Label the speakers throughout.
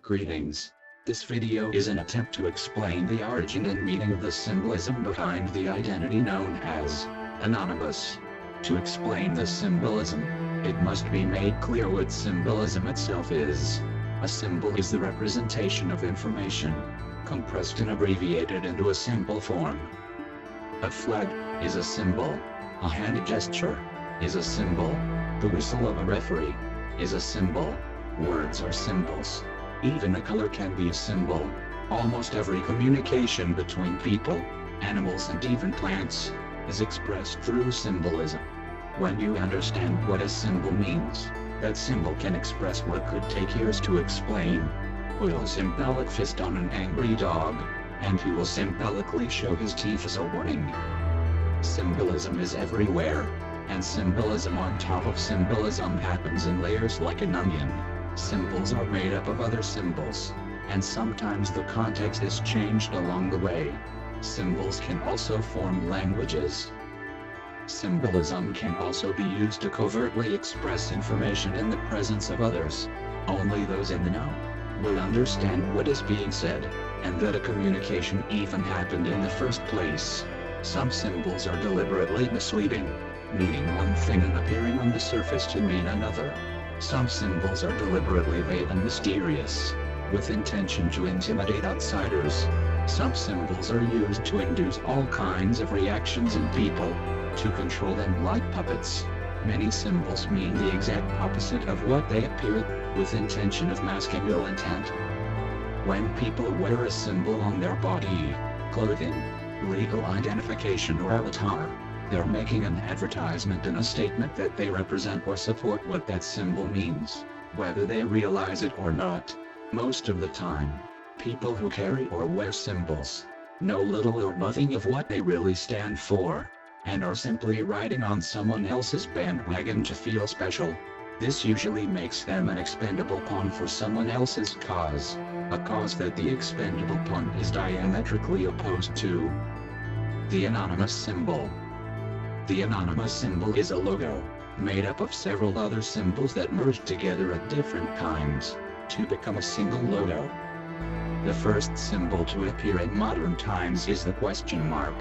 Speaker 1: Greetings. This video is an attempt to explain the origin and meaning of the symbolism behind the identity known as anonymous. To explain the symbolism, it must be made clear what symbolism itself is. A symbol is the representation of information, compressed and abbreviated into a simple form. A flag is a symbol. A hand gesture is a symbol. The whistle of a referee is a symbol. Words are symbols. Even a color can be a symbol. Almost every communication between people, animals and even plants is expressed through symbolism. When you understand what a symbol means, that symbol can express what could take years to explain. Put a symbolic fist on an angry dog, and he will symbolically show his teeth as a warning. Symbolism is everywhere, and symbolism on top of symbolism happens in layers like an onion. Symbols are made up of other symbols, and sometimes the context is changed along the way. Symbols can also form languages. Symbolism can also be used to covertly express information in the presence of others. Only those in the know will understand what is being said, and that a communication even happened in the first place. Some symbols are deliberately misleading, meaning one thing and appearing on the surface to mean another. Some symbols are deliberately vague and mysterious, with intention to intimidate outsiders. Some symbols are used to induce all kinds of reactions in people, to control them like puppets. Many symbols mean the exact opposite of what they appear, with intention of masking ill intent. When people wear a symbol on their body, clothing, legal identification or avatar, they're making an advertisement and a statement that they represent or support what that symbol means, whether they realize it or not. Most of the time, people who carry or wear symbols know little or nothing of what they really stand for, and are simply riding on someone else's bandwagon to feel special. This usually makes them an expendable pawn for someone else's cause, a cause that the expendable pawn is diametrically opposed to. The anonymous symbol. The anonymous symbol is a logo, made up of several other symbols that merge together at different times, to become a single logo. The first symbol to appear in modern times is the question mark,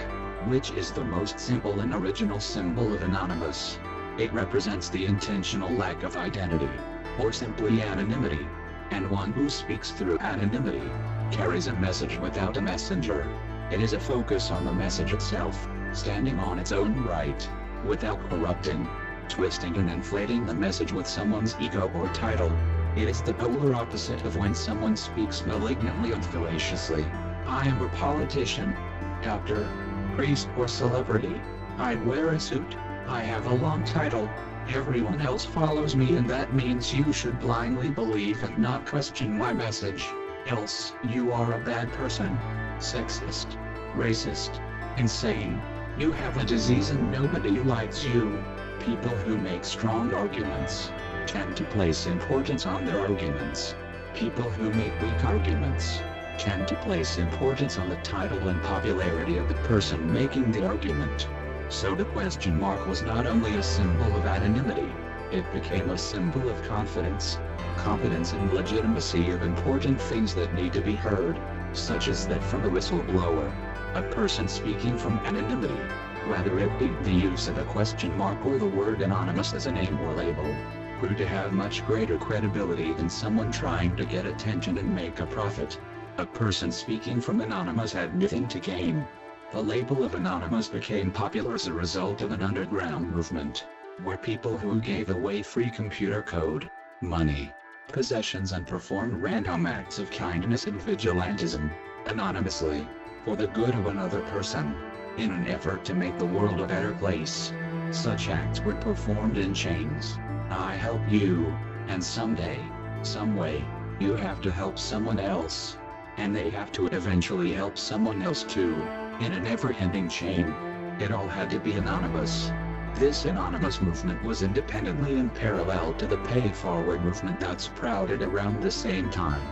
Speaker 1: which is the most simple and original symbol of anonymous. It represents the intentional lack of identity, or simply anonymity, and one who speaks through anonymity carries a message without a messenger. It is a focus on the message itself, standing on its own right, without corrupting, twisting and inflating the message with someone's ego or title. It is the polar opposite of when someone speaks malignantly and fallaciously. I am a politician, doctor, priest or celebrity. I wear a suit. I have a long title. Everyone else follows me, and that means you should blindly believe and not question my message. Else, you are a bad person. Sexist. Racist. Insane. You have a disease and nobody likes you. People who make strong arguments tend to place importance on their arguments. People who make weak arguments tend to place importance on the title and popularity of the person making the argument. So the question mark was not only a symbol of anonymity, it became a symbol of confidence, competence and legitimacy of important things that need to be heard, such as that from a whistleblower, a person speaking from anonymity, whether it be the use of a question mark or the word anonymous as a name or label, grew to have much greater credibility than someone trying to get attention and make a profit. A person speaking from anonymous had nothing to gain. The label of anonymous became popular as a result of an underground movement, where people who gave away free computer code, money, possessions and performed random acts of kindness and vigilantism, anonymously, for the good of another person, in an effort to make the world a better place. Such acts were performed in chains. I help you, and someday, some way, you have to help someone else, and they have to eventually help someone else too, in a never-ending chain. It all had to be anonymous. This anonymous movement was independently in parallel to the pay-forward movement that sprouted around the same time,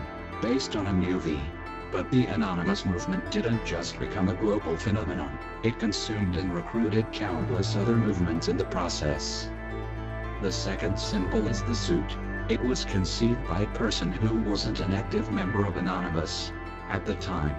Speaker 1: based on a movie. But the anonymous movement didn't just become a global phenomenon, it consumed and recruited countless other movements in the process. The second symbol is the suit. It was conceived by a person who wasn't an active member of Anonymous at the time,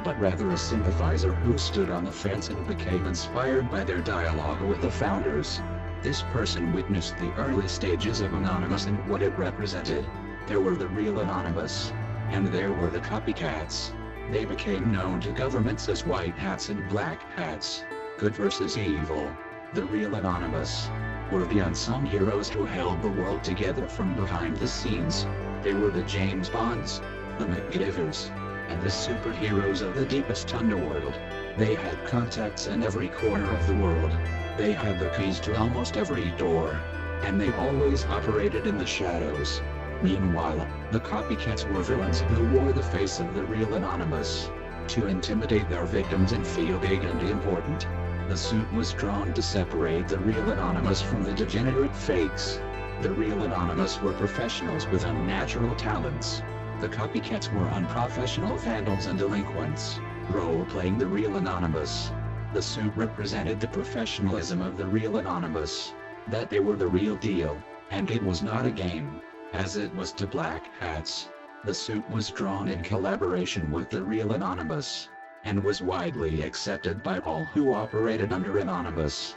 Speaker 1: but rather a sympathizer who stood on the fence and became inspired by their dialogue with the founders. This person witnessed the early stages of Anonymous and what it represented. There were the real Anonymous, and there were the copycats. They became known to governments as white hats and black hats, good versus evil. The real Anonymous were the unsung heroes who held the world together from behind the scenes. They were the James Bonds, the MacGyvers, and the superheroes of the deepest underworld. They had contacts in every corner of the world. They had the keys to almost every door, and they always operated in the shadows. Meanwhile, the copycats were villains who wore the face of the real Anonymous to intimidate their victims and feel big and important. The suit was drawn to separate the real Anonymous from the degenerate fakes. The real Anonymous were professionals with unnatural talents. The copycats were unprofessional vandals and delinquents, role-playing the real Anonymous. The suit represented the professionalism of the real Anonymous, that they were the real deal, and it was not a game, as it was to black hats. The suit was drawn in collaboration with the real Anonymous, and was widely accepted by all who operated under Anonymous.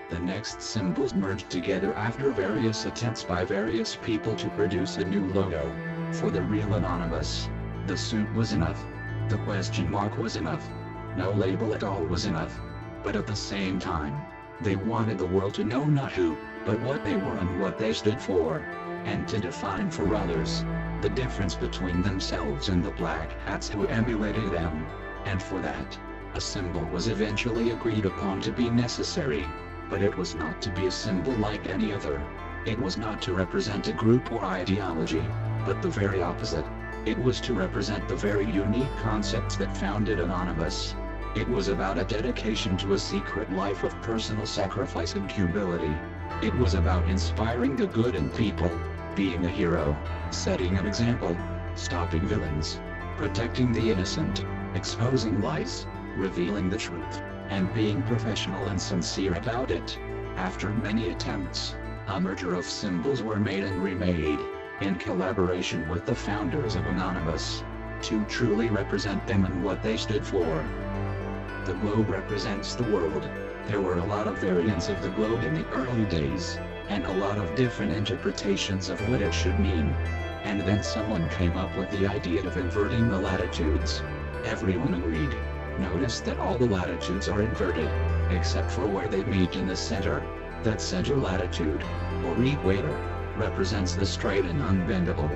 Speaker 1: The next symbols merged together after various attempts by various people to produce a new logo. For the real Anonymous, the suit was enough. The question mark was enough. No label at all was enough. But at the same time, they wanted the world to know not who, but what they were and what they stood for, and to define for others the difference between themselves and the black hats who emulated them. And for that, a symbol was eventually agreed upon to be necessary. But it was not to be a symbol like any other. It was not to represent a group or ideology, but the very opposite. It was to represent the very unique concepts that founded Anonymous. It was about a dedication to a secret life of personal sacrifice and humility. It was about inspiring the good in people, being a hero, setting an example, stopping villains, protecting the innocent, exposing lies, revealing the truth, and being professional and sincere about it. After many attempts, a merger of symbols were made and remade, in collaboration with the founders of Anonymous, to truly represent them and what they stood for. The globe represents the world. There were a lot of variants of the globe in the early days, and a lot of different interpretations of what it should mean. And then someone came up with the idea of inverting the latitudes. Everyone agreed. Notice that all the latitudes are inverted, except for where they meet in the center. That center latitude, or equator, represents the straight and unbendable,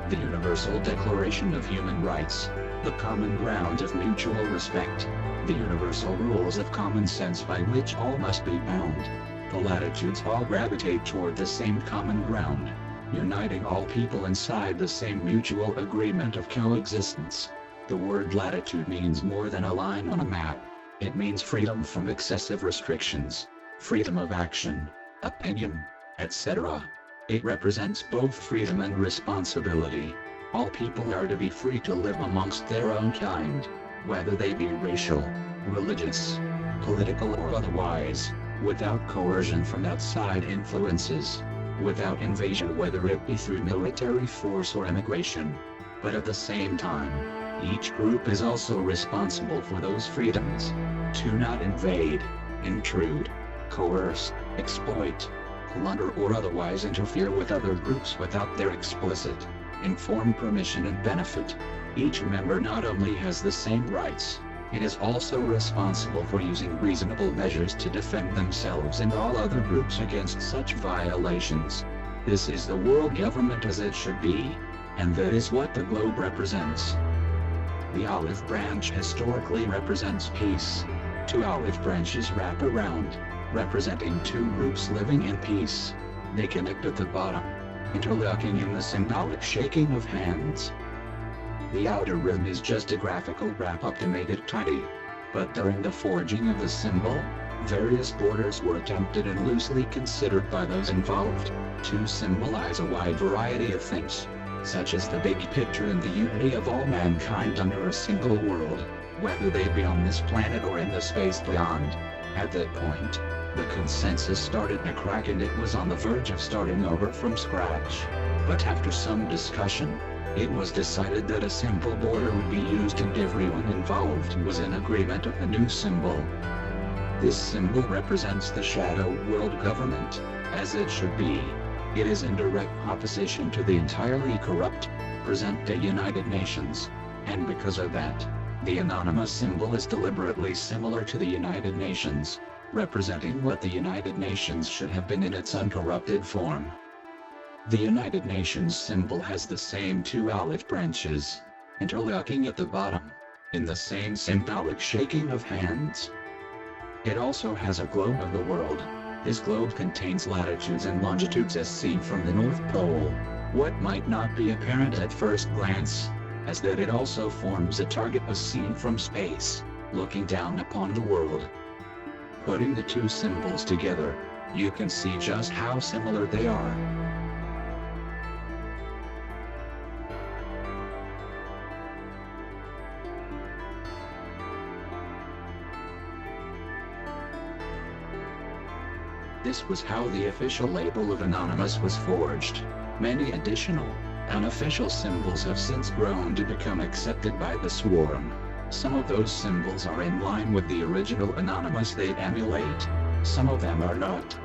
Speaker 1: the universal declaration of human rights, the common ground of mutual respect, the universal rules of common sense by which all must be bound. The latitudes all gravitate toward the same common ground, uniting all people inside the same mutual agreement of coexistence. The word latitude means more than a line on a map. It means freedom from excessive restrictions, freedom of action, opinion, etc. It represents both freedom and responsibility. All people are to be free to live amongst their own kind, whether they be racial, religious, political or otherwise, without coercion from outside influences, without invasion whether it be through military force or immigration. But at the same time, each group is also responsible for those freedoms, to not invade, intrude, coerce, exploit, plunder or otherwise interfere with other groups without their explicit, informed permission and benefit. Each member not only has the same rights, it is also responsible for using reasonable measures to defend themselves and all other groups against such violations. This is the world government as it should be, and that is what the globe represents. The olive branch historically represents peace. Two olive branches wrap around, representing two groups living in peace. They connect at the bottom, interlocking in the symbolic shaking of hands. The outer rim is just a graphical wrap-up to make it tidy. But during the forging of the symbol, various borders were attempted and loosely considered by those involved, to symbolize a wide variety of things, such as the big picture and the unity of all mankind under a single world, whether they be on this planet or in the space beyond. At that point, the consensus started to crack and it was on the verge of starting over from scratch. But after some discussion, it was decided that a simple border would be used and everyone involved was in agreement of the new symbol. This symbol represents the shadow world government, as it should be. It is in direct opposition to the entirely corrupt, present-day United Nations, and because of that, the anonymous symbol is deliberately similar to the United Nations, representing what the United Nations should have been in its uncorrupted form. The United Nations symbol has the same two olive branches, interlocking at the bottom, in the same symbolic shaking of hands. It also has a globe of the world. This globe contains latitudes and longitudes as seen from the North Pole. What might not be apparent at first glance, is that it also forms a target as seen from space, looking down upon the world. Putting the two symbols together, you can see just how similar they are. This was how the official label of Anonymous was forged. Many additional, unofficial symbols have since grown to become accepted by the swarm. Some of those symbols are in line with the original Anonymous they emulate. Some of them are not.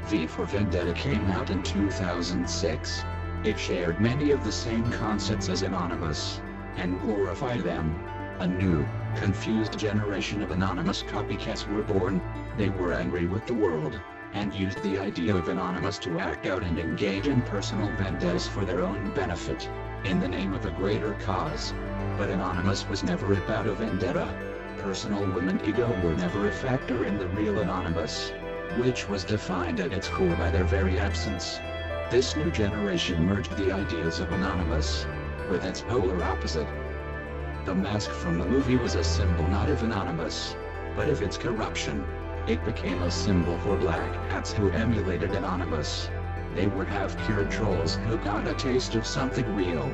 Speaker 1: V for Vendetta came out in 2006. It shared many of the same concepts as Anonymous, and glorified them. A new, confused generation of Anonymous copycats were born. They were angry with the world, and used the idea of Anonymous to act out and engage in personal vendettas for their own benefit, in the name of a greater cause. But Anonymous was never about a vendetta. Personal women ego were never a factor in the real Anonymous, which was defined at its core by their very absence. This new generation merged the ideas of Anonymous with its polar opposite. The mask from the movie was a symbol not of Anonymous, but of its corruption. It became a symbol for black hats who emulated Anonymous. They were half-cured trolls who got a taste of something real.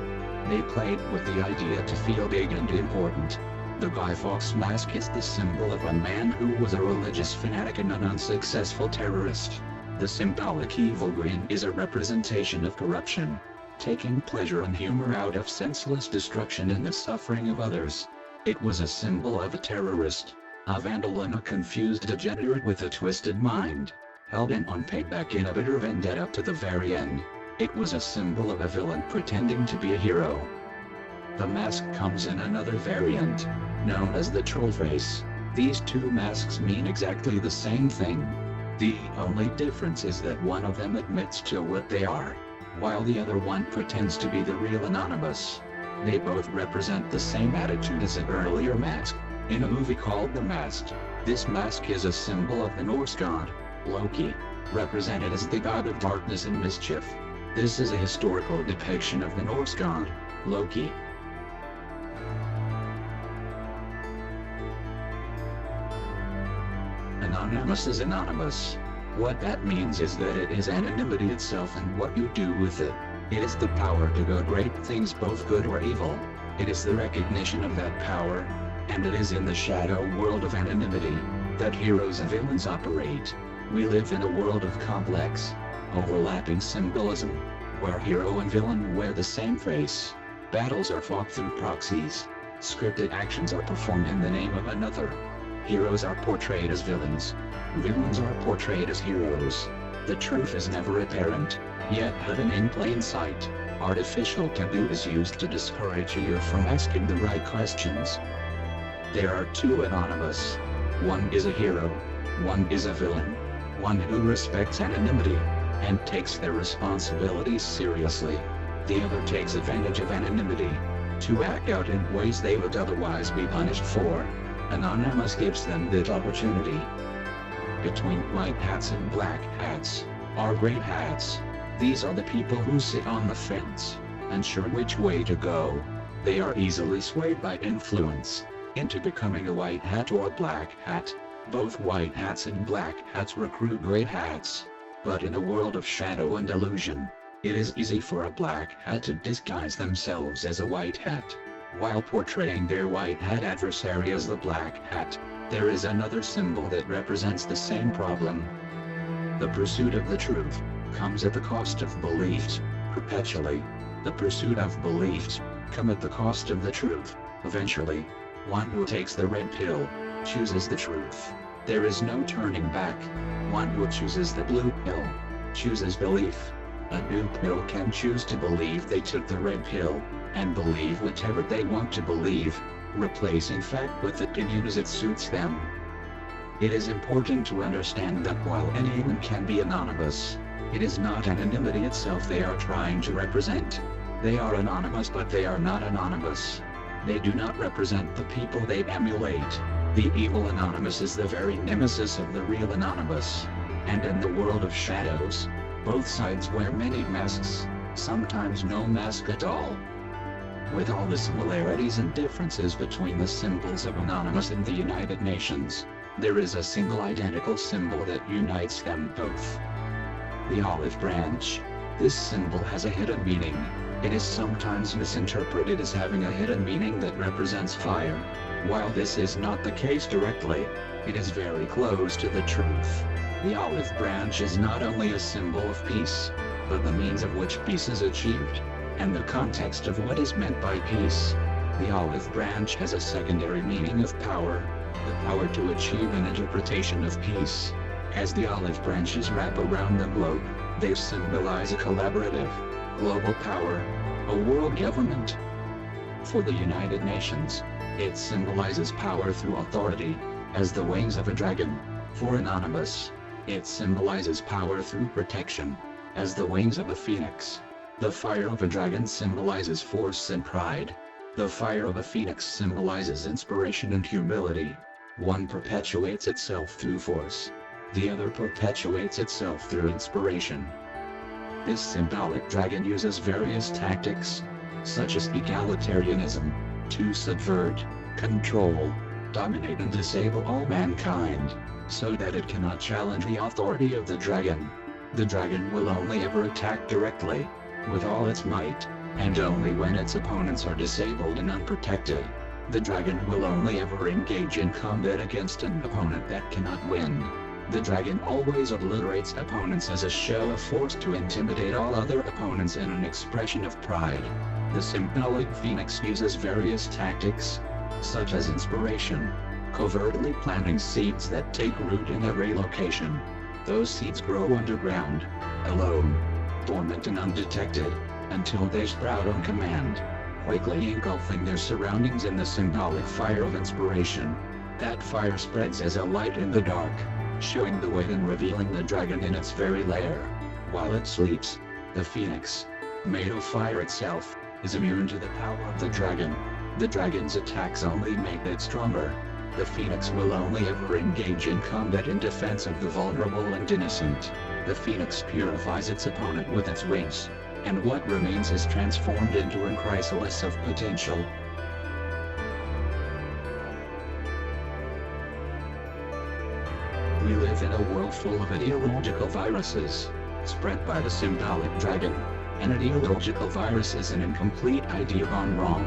Speaker 1: They played with the idea to feel big and important. The Guy Fawkes mask is the symbol of a man who was a religious fanatic and an unsuccessful terrorist. The symbolic evil grin is a representation of corruption, taking pleasure and humor out of senseless destruction and the suffering of others. It was a symbol of a terrorist, a vandal and a confused degenerate with a twisted mind, hell-bent on payback in a bitter vendetta to the very end. It was a symbol of a villain pretending to be a hero. The mask comes in another variant, known as the troll face. These two masks mean exactly the same thing. The only difference is that one of them admits to what they are, while the other one pretends to be the real Anonymous. They both represent the same attitude as an earlier mask. In a movie called The Mask, this mask is a symbol of the Norse god, Loki, represented as the god of darkness and mischief. This is a historical depiction of the Norse god, Loki. Anonymous is anonymous. What that means is that it is anonymity itself and what you do with it. It is the power to do great things, both good or evil. It is the recognition of that power, and it is in the shadow world of anonymity that heroes and villains operate. We live in a world of complex, overlapping symbolism, where hero and villain wear the same face. Battles are fought through proxies. Scripted actions are performed in the name of another. Heroes are portrayed as villains. Villains are portrayed as heroes. The truth is never apparent, yet hidden in plain sight. Artificial taboo is used to discourage you from asking the right questions. There are two Anonymous. One is a hero. One is a villain. One who respects anonymity and takes their responsibilities seriously. The other takes advantage of anonymity to act out in ways they would otherwise be punished for. Anonymous gives them that opportunity. Between white hats and black hats are gray hats. These are the people who sit on the fence, unsure which way to go. They are easily swayed by influence into becoming a white hat or a black hat. Both white hats and black hats recruit gray hats. But in a world of shadow and illusion, it is easy for a black hat to disguise themselves as a white hat, while portraying their white hat adversary as the black hat. There is another symbol that represents the same problem. The pursuit of the truth comes at the cost of beliefs, perpetually. The pursuit of beliefs come at the cost of the truth. Eventually, one who takes the red pill chooses the truth. There is no turning back. One who chooses the blue pill chooses belief. A new pill can choose to believe they took the red pill, and believe whatever they want to believe, replacing fact with opinion as it suits them. It is important to understand that while anyone can be anonymous, it is not anonymity itself they are trying to represent. They are anonymous, but they are not anonymous. They do not represent the people they emulate. The evil anonymous is the very nemesis of the real anonymous. And in the world of shadows, both sides wear many masks, sometimes no mask at all. With all the similarities and differences between the symbols of Anonymous and the United Nations, there is a single identical symbol that unites them both. The olive branch. This symbol has a hidden meaning. It is sometimes misinterpreted as having a hidden meaning that represents fire. While this is not the case directly, it is very close to the truth. The olive branch is not only a symbol of peace, but the means of which peace is achieved, and the context of what is meant by peace. The olive branch has a secondary meaning of power, the power to achieve an interpretation of peace. As the olive branches wrap around the globe, they symbolize a collaborative, global power, a world government. For the United Nations, it symbolizes power through authority, as the wings of a dragon. For Anonymous, it symbolizes power through protection, as the wings of a phoenix. The fire of a dragon symbolizes force and pride. The fire of a phoenix symbolizes inspiration and humility. One perpetuates itself through force. The other perpetuates itself through inspiration. This symbolic dragon uses various tactics, such as egalitarianism, to subvert, control, dominate and disable all mankind, so that it cannot challenge the authority of the dragon. The dragon will only ever attack directly, with all its might, and only when its opponents are disabled and unprotected. The dragon will only ever engage in combat against an opponent that cannot win. The dragon always obliterates opponents as a show of force to intimidate all other opponents and an expression of pride. The symbolic phoenix uses various tactics, such as inspiration, covertly planting seeds that take root in every location. Those seeds grow underground, alone, dormant and undetected, until they sprout on command, quickly engulfing their surroundings in the symbolic fire of inspiration. That fire spreads as a light in the dark, showing the way and revealing the dragon in its very lair. While it sleeps, the phoenix, made of fire itself, is immune to the power of the dragon. The dragon's attacks only make it stronger. The phoenix will only ever engage in combat in defense of the vulnerable and innocent. The phoenix purifies its opponent with its wings, and what remains is transformed into a chrysalis of potential. We live in a world full of ideological viruses, spread by the symbolic dragon. An ideological virus is an incomplete idea gone wrong.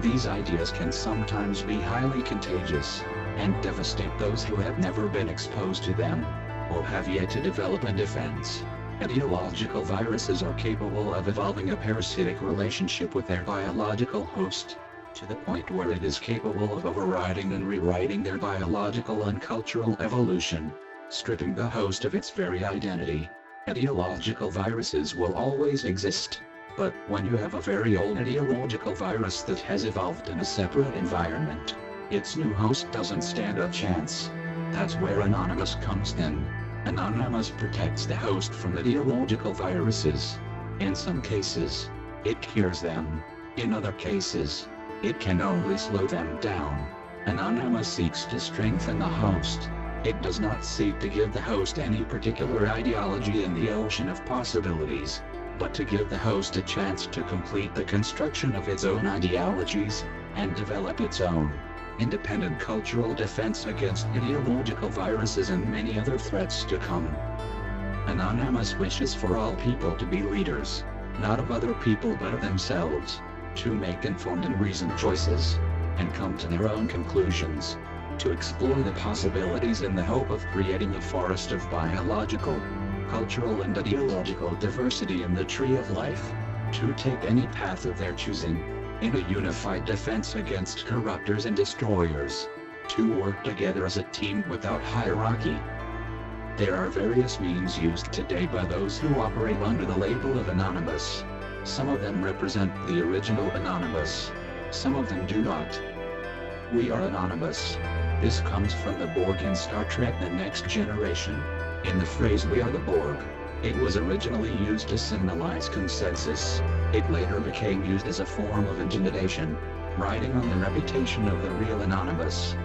Speaker 1: These ideas can sometimes be highly contagious, and devastate those who have never been exposed to them, or have yet to develop a defense. Ideological viruses are capable of evolving a parasitic relationship with their biological host, to the point where it is capable of overriding and rewriting their biological and cultural evolution, stripping the host of its very identity. Ideological viruses will always exist, but when you have a very old ideological virus that has evolved in a separate environment, its new host doesn't stand a chance. That's where Anonymous comes in. Anonymous protects the host from ideological viruses. In some cases, it cures them. In other cases, it can only slow them down. Anonymous seeks to strengthen the host. It does not seek to give the host any particular ideology in the ocean of possibilities, but to give the host a chance to complete the construction of its own ideologies, and develop its own independent cultural defense against ideological viruses and many other threats to come. Anonymous wishes for all people to be leaders, not of other people but of themselves, to make informed and reasoned choices, and come to their own conclusions, to explore the possibilities in the hope of creating a forest of biological, cultural and ideological diversity in the tree of life, to take any path of their choosing, in a unified defense against corruptors and destroyers, to work together as a team without hierarchy. There are various means used today by those who operate under the label of Anonymous. Some of them represent the original Anonymous. Some of them do not. We are Anonymous. This comes from the Borg in Star Trek The Next Generation. In the phrase "we are the Borg," it was originally used to symbolize consensus. It later became used as a form of intimidation, riding on the reputation of the real Anonymous.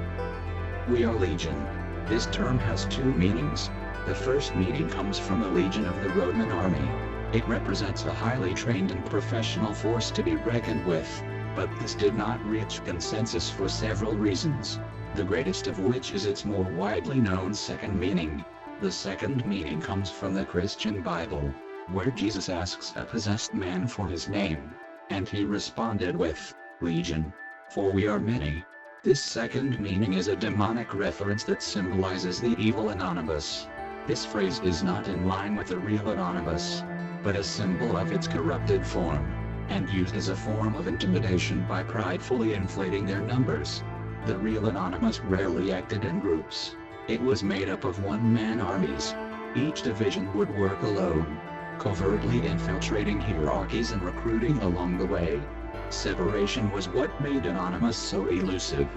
Speaker 1: We are Legion. This term has two meanings. The first meaning comes from the Legion of the Roman Army. It represents a highly trained and professional force to be reckoned with. But this did not reach consensus for several reasons, the greatest of which is its more widely known second meaning. The second meaning comes from the Christian Bible, where Jesus asks a possessed man for his name, and he responded with, "Legion, for we are many." This second meaning is a demonic reference that symbolizes the evil Anonymous. This phrase is not in line with the real Anonymous, but a symbol of its corrupted form, and used as a form of intimidation by pridefully inflating their numbers. The real Anonymous rarely acted in groups. It was made up of one-man armies. Each division would work alone, covertly infiltrating hierarchies and recruiting along the way. Separation was what made Anonymous so elusive.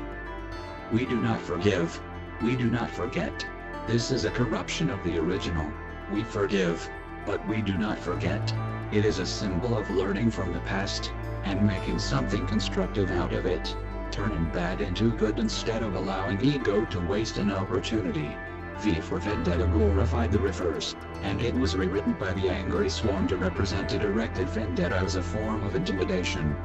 Speaker 1: We do not forgive. We do not forget. This is a corruption of the original. We forgive, but we do not forget. It is a symbol of learning from the past, and making something constructive out of it, turning bad into good instead of allowing ego to waste an opportunity. V for Vendetta glorified the reverse, and it was rewritten by the angry swarm to represent a directed vendetta as a form of intimidation.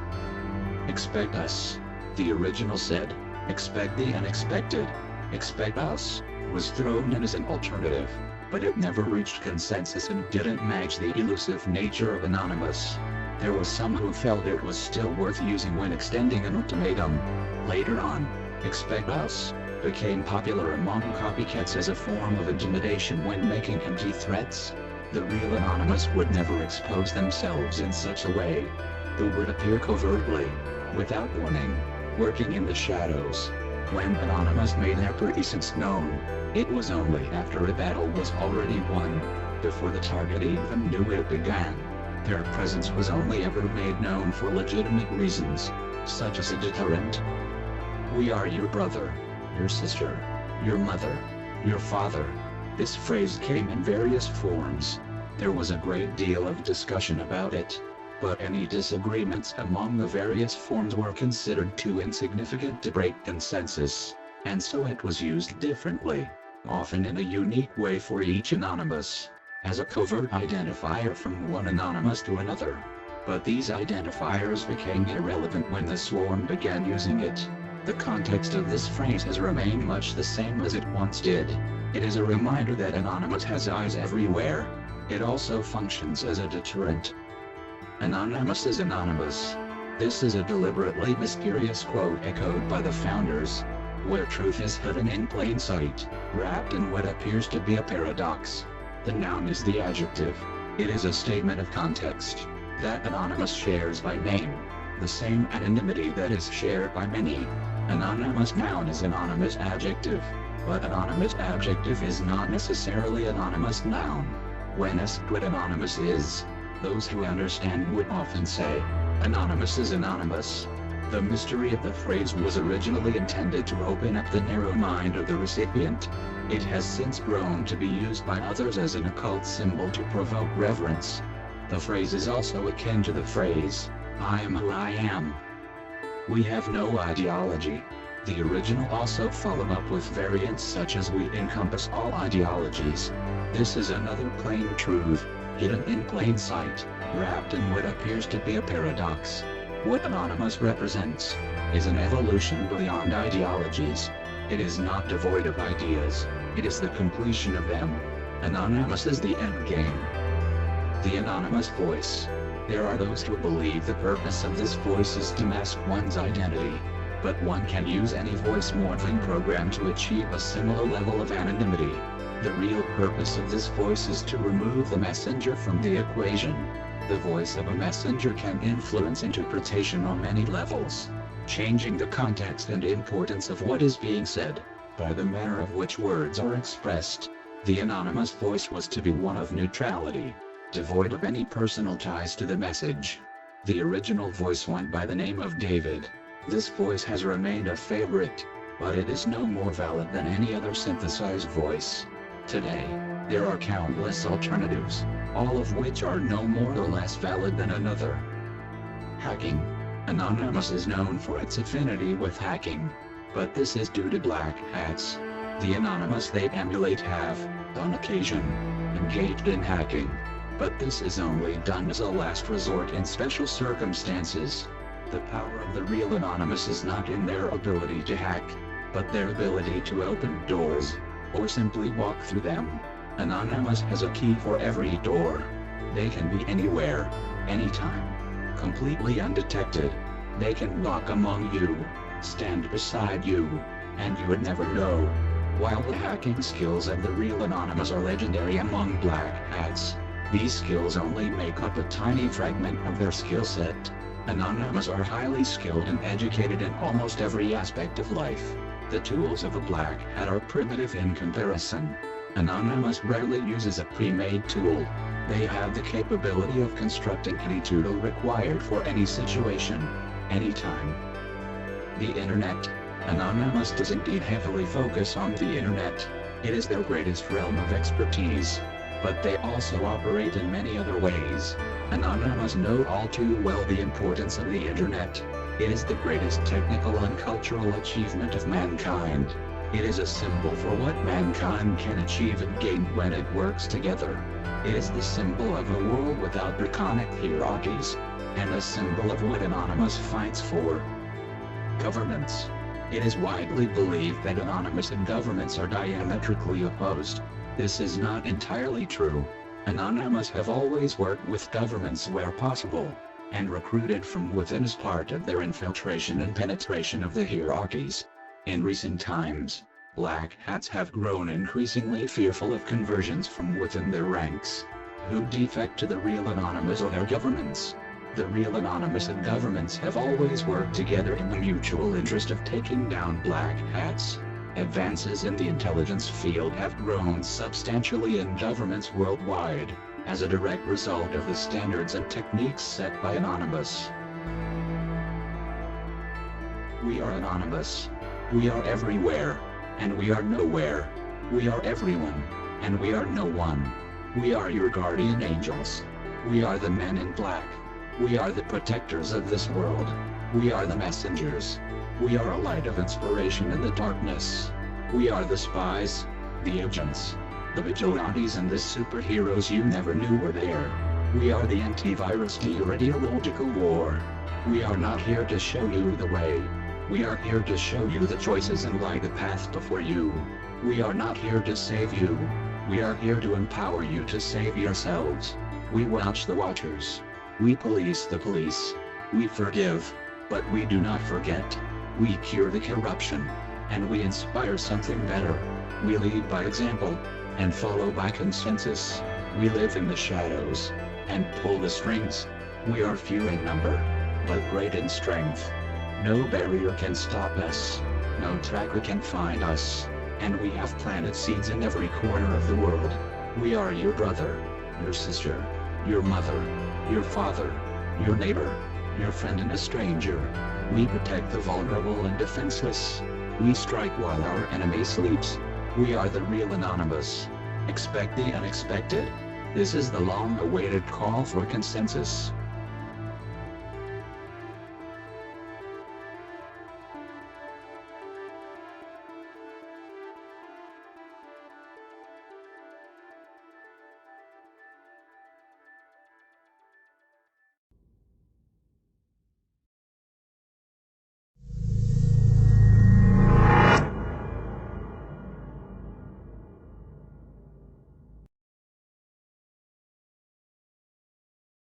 Speaker 1: Expect us. The original said, expect the unexpected. Expect us was thrown in as an alternative, but it never reached consensus and didn't match the elusive nature of Anonymous. There were some who felt it was still worth using when extending an ultimatum. Later on, expect us became popular among copycats as a form of intimidation when making empty threats. The real Anonymous would never expose themselves in such a way. They would appear covertly, without warning, working in the shadows. When Anonymous made their presence known, it was only after a battle was already won, before the target even knew it began. Their presence was only ever made known for legitimate reasons, such as a deterrent. We are your brother, your sister, your mother, your father. This phrase came in various forms. There was a great deal of discussion about it, but any disagreements among the various forms were considered too insignificant to break consensus, and so it was used differently, often in a unique way for each Anonymous, as a covert identifier from one Anonymous to another. But these identifiers became irrelevant when the swarm began using it. The context of this phrase has remained much the same as it once did. It is a reminder that Anonymous has eyes everywhere. It also functions as a deterrent. Anonymous is anonymous. This is a deliberately mysterious quote echoed by the founders, where truth is hidden in plain sight, wrapped in what appears to be a paradox. The noun is the adjective. It is a statement of context, that Anonymous shares by name, the same anonymity that is shared by many. Anonymous noun is anonymous adjective, but anonymous adjective is not necessarily anonymous noun. When asked what anonymous is, those who understand would often say, anonymous is anonymous. The mystery of the phrase was originally intended to open up the narrow mind of the recipient. It has since grown to be used by others as an occult symbol to provoke reverence. The phrase is also akin to the phrase, I am who I am. We have no ideology. The original also followed up with variants such as we encompass all ideologies. This is another plain truth, hidden in plain sight, wrapped in what appears to be a paradox. What Anonymous represents is an evolution beyond ideologies. It is not devoid of ideas, it is the completion of them. Anonymous is the end game. The anonymous voice. There are those who believe the purpose of this voice is to mask one's identity. But one can use any voice morphing program to achieve a similar level of anonymity. The real purpose of this voice is to remove the messenger from the equation. The voice of a messenger can influence interpretation on many levels, changing the context and importance of what is being said, by the manner of which words are expressed. The anonymous voice was to be one of neutrality, devoid of any personal ties to the message. The original voice went by the name of David. This voice has remained a favorite, but it is no more valid than any other synthesized voice. Today, there are countless alternatives, all of which are no more or less valid than another. Hacking. Anonymous is known for its affinity with hacking, but this is due to black hats. The anonymous they emulate have, on occasion, engaged in hacking, but this is only done as a last resort in special circumstances. The power of the real anonymous is not in their ability to hack, but their ability to open doors, or simply walk through them. Anonymous has a key for every door. They can be anywhere, anytime, completely undetected. They can walk among you, stand beside you, and you would never know. While the hacking skills of the real anonymous are legendary among black hats, these skills only make up a tiny fragment of their skill set. Anonymous are highly skilled and educated in almost every aspect of life. The tools of a black hat are primitive in comparison. Anonymous rarely uses a pre-made tool. They have the capability of constructing any tool required for any situation, anytime. The Internet. Anonymous does indeed heavily focus on the Internet. It is their greatest realm of expertise. But they also operate in many other ways. Anonymous know all too well the importance of the Internet. It is the greatest technical and cultural achievement of mankind. It is a symbol for what mankind can achieve and gain when it works together. It is the symbol of a world without draconic hierarchies, and a symbol of what Anonymous fights for. Governments. It is widely believed that Anonymous and governments are diametrically opposed. This is not entirely true. Anonymous have always worked with governments where possible, and recruited from within as part of their infiltration and penetration of the hierarchies. In recent times, black hats have grown increasingly fearful of conversions from within their ranks, who defect to the real Anonymous or their governments. The real Anonymous and governments have always worked together in the mutual interest of taking down black hats. Advances in the intelligence field have grown substantially in governments worldwide, as a direct result of the standards and techniques set by Anonymous. We are Anonymous. We are everywhere, and we are nowhere. We are everyone, and we are no one. We are your guardian angels. We are the men in black. We are the protectors of this world. We are the messengers. We are a light of inspiration in the darkness. We are the spies, the agents, the vigilantes and the superheroes you never knew were there. We are the antivirus to your ideological war. We are not here to show you the way. We are here to show you the choices and light the path before you. We are not here to save you. We are here to empower you to save yourselves. We watch the watchers. We police the police. We forgive, but we do not forget. We cure the corruption, and we inspire something better. We lead by example, and follow by consensus. We live in the shadows, and pull the strings. We are few in number, but great in strength. No barrier can stop us. No tracker can find us. And we have planted seeds in every corner of the world. We are your brother, your sister, your mother, your father, your neighbor, your friend and a stranger. We protect the vulnerable and defenseless. We strike while our enemy sleeps. We are the real Anonymous. Expect the unexpected. This is the long-awaited call for consensus.